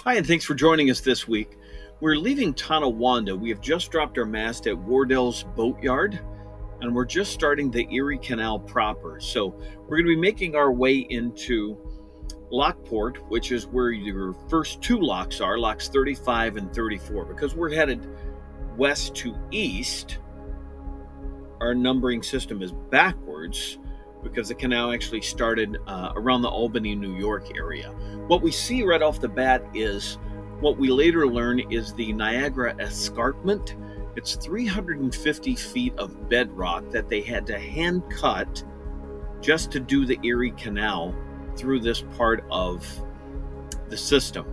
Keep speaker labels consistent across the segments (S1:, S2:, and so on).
S1: Hi, and thanks for joining us this week. We're leaving Tonawanda. We have just dropped our mast at Wardell's Boatyard, and we're just starting the Erie Canal proper. So we're going to be making our way into Lockport, which is where your first two locks are, locks 35 and 34. Because we're headed west to east, our numbering system is backwards because the canal actually started around the Albany, New York area. What we see right off the bat is what we later learn is the Niagara Escarpment. It's 350 feet of bedrock that they had to hand cut just to do the Erie Canal through this part of the system.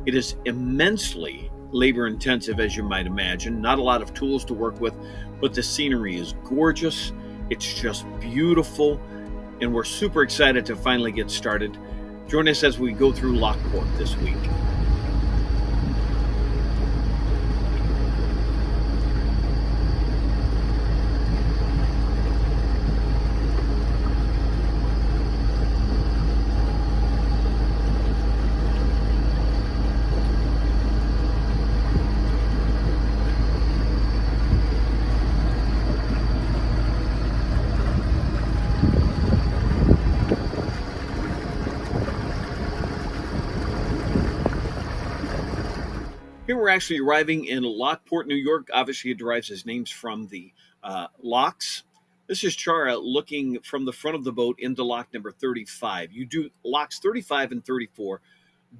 S1: It is immensely labor intensive, as you might imagine. Not a lot of tools to work with, but the scenery is gorgeous. It's just beautiful, and we're super excited to finally get started. Join us as we go through Lockport this week. Here we're actually arriving in Lockport, New York. Obviously, it derives its names from the locks. This is Chara looking from the front of the boat into lock number 35. You do locks 35 and 34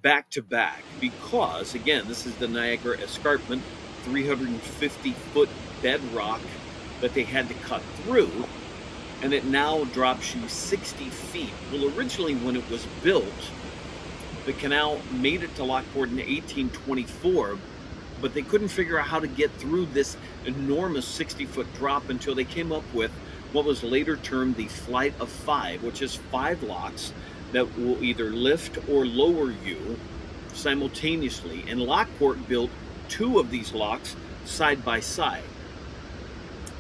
S1: back to back because, again, this is the Niagara Escarpment, 350-foot bedrock that they had to cut through, and it now drops you 60 feet. Well, originally when it was built, the canal made it to Lockport in 1824, but they couldn't figure out how to get through this enormous 60-foot drop until they came up with what was later termed the Flight of Five, which is 5 locks that will either lift or lower you simultaneously. And Lockport built 2 of these locks side by side.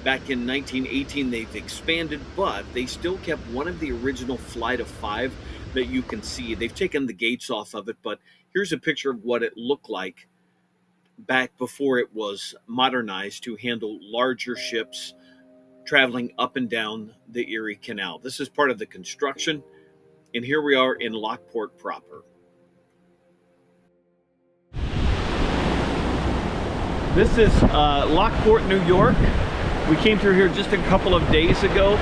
S1: Back in 1918, they've expanded, but they still kept one of the original Flight of Five that you can see. They've taken the gates off of it, but here's a picture of what it looked like back before it was modernized to handle larger ships traveling up and down the Erie Canal. This is part of the construction, and here we are in Lockport proper. This is Lockport, New York. We came through here just a couple of days ago.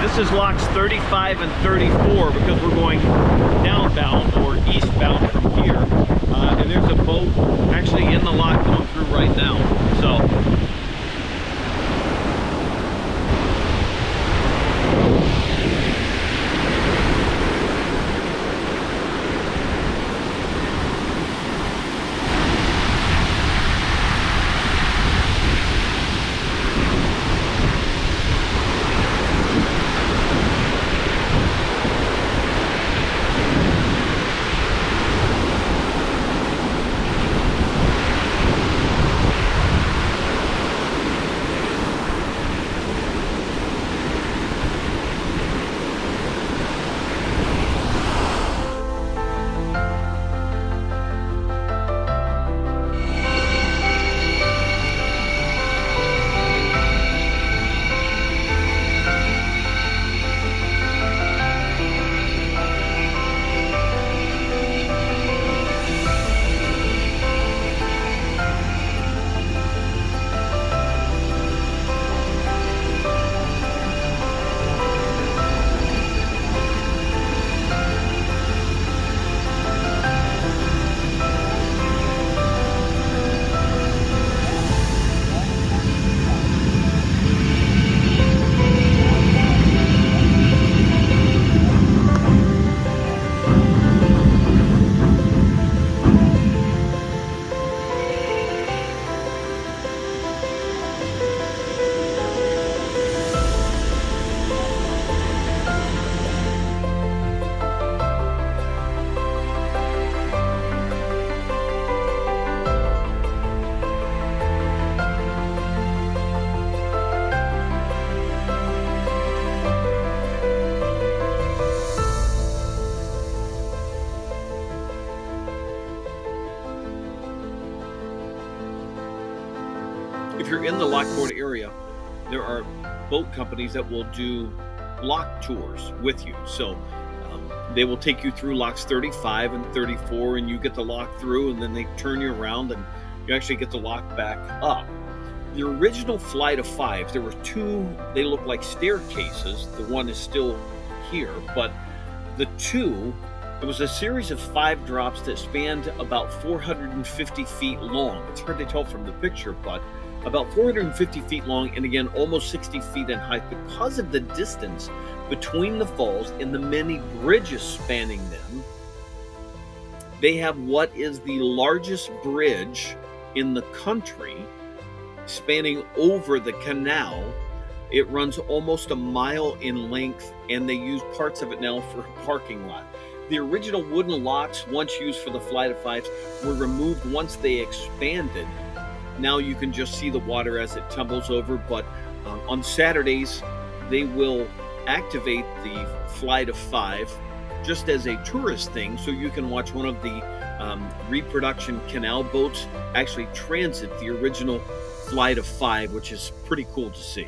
S1: This is locks 35 and 34 because we're going downbound or eastbound from here. And there's a boat actually in the lock going through right now. So if you're in the Lockport area, there are boat companies that will do lock tours with you. So they will take you through locks 35 and 34, and you get to lock through, and then they turn you around and you actually get to lock back up. The original flight of fives, there were two, they look like staircases. The one is still here, but the two, it was a series of 5 drops that spanned about 450 feet long. It's hard to tell from the picture, but about 450 feet long, and again, almost 60 feet in height because of the distance between the falls and the many bridges spanning them. They have what is the largest bridge in the country spanning over the canal. It runs almost a mile in length, and they use parts of it now for a parking lot. The original wooden locks, once used for the flight of fives, were removed once they expanded. Now you can just see the water as it tumbles over, but on Saturdays, they will activate the flight of five just as a tourist thing, so you can watch one of the reproduction canal boats actually transit the original flight of five, which is pretty cool to see.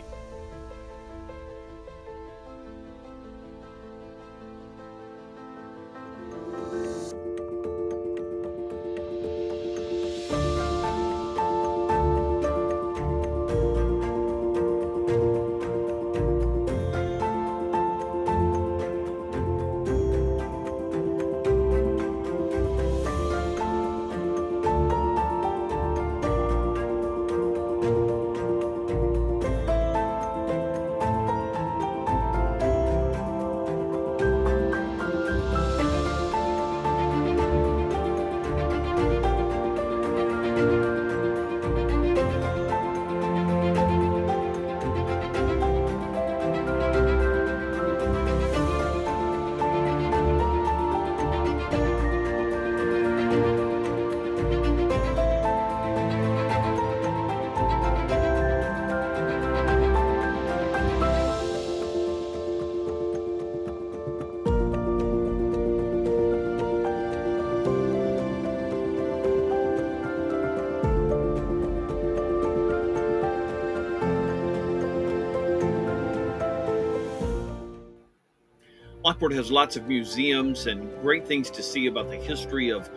S1: Lockport has lots of museums and great things to see about the history of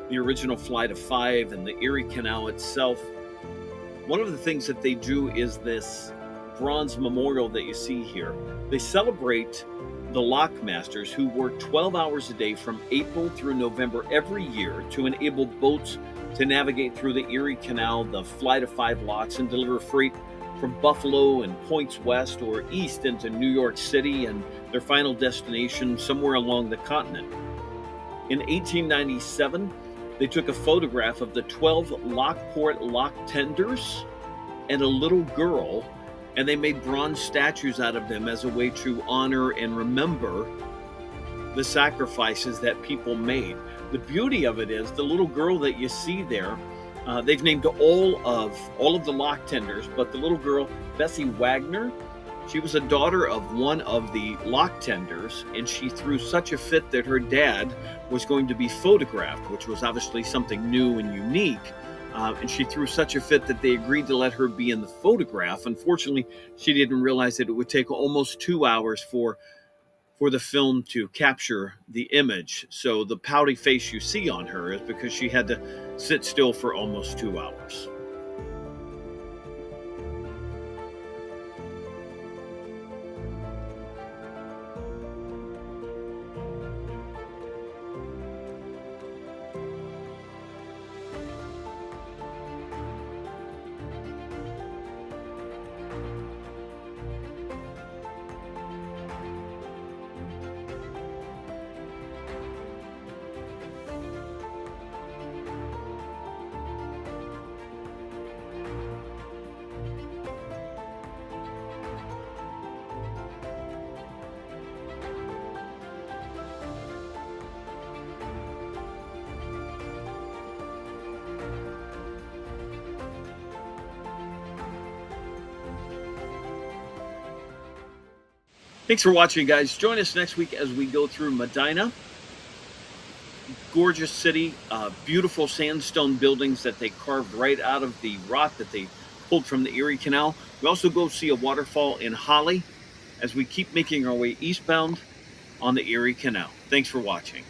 S1: the original flight of five and the Erie Canal itself. One of the things that they do is this bronze memorial that you see here. They celebrate the lockmasters who work 12 hours a day from April through November every year to enable boats to navigate through the Erie Canal, the flight of five locks, and deliver freight from Buffalo and points west or east into New York City and their final destination somewhere along the continent. In 1897, they took a photograph of the 12 Lockport lock tenders and a little girl, and they made bronze statues out of them as a way to honor and remember the sacrifices that people made. The beauty of it is the little girl that you see there, they've named all of the lock tenders, but the little girl, Bessie Wagner, she was a daughter of one of the lock tenders, and she threw such a fit that her dad was going to be photographed, which was obviously something new and unique. And she threw such a fit that they agreed to let her be in the photograph. Unfortunately, she didn't realize that it would take almost 2 hours for the film to capture the image. So the pouty face you see on her is because she had to sit still for almost 2 hours. Thanks for watching, guys. Join us next week as we go through Medina. Gorgeous city, beautiful sandstone buildings that they carved right out of the rock that they pulled from the Erie Canal. We also go see a waterfall in Holly as we keep making our way eastbound on the Erie Canal. Thanks for watching.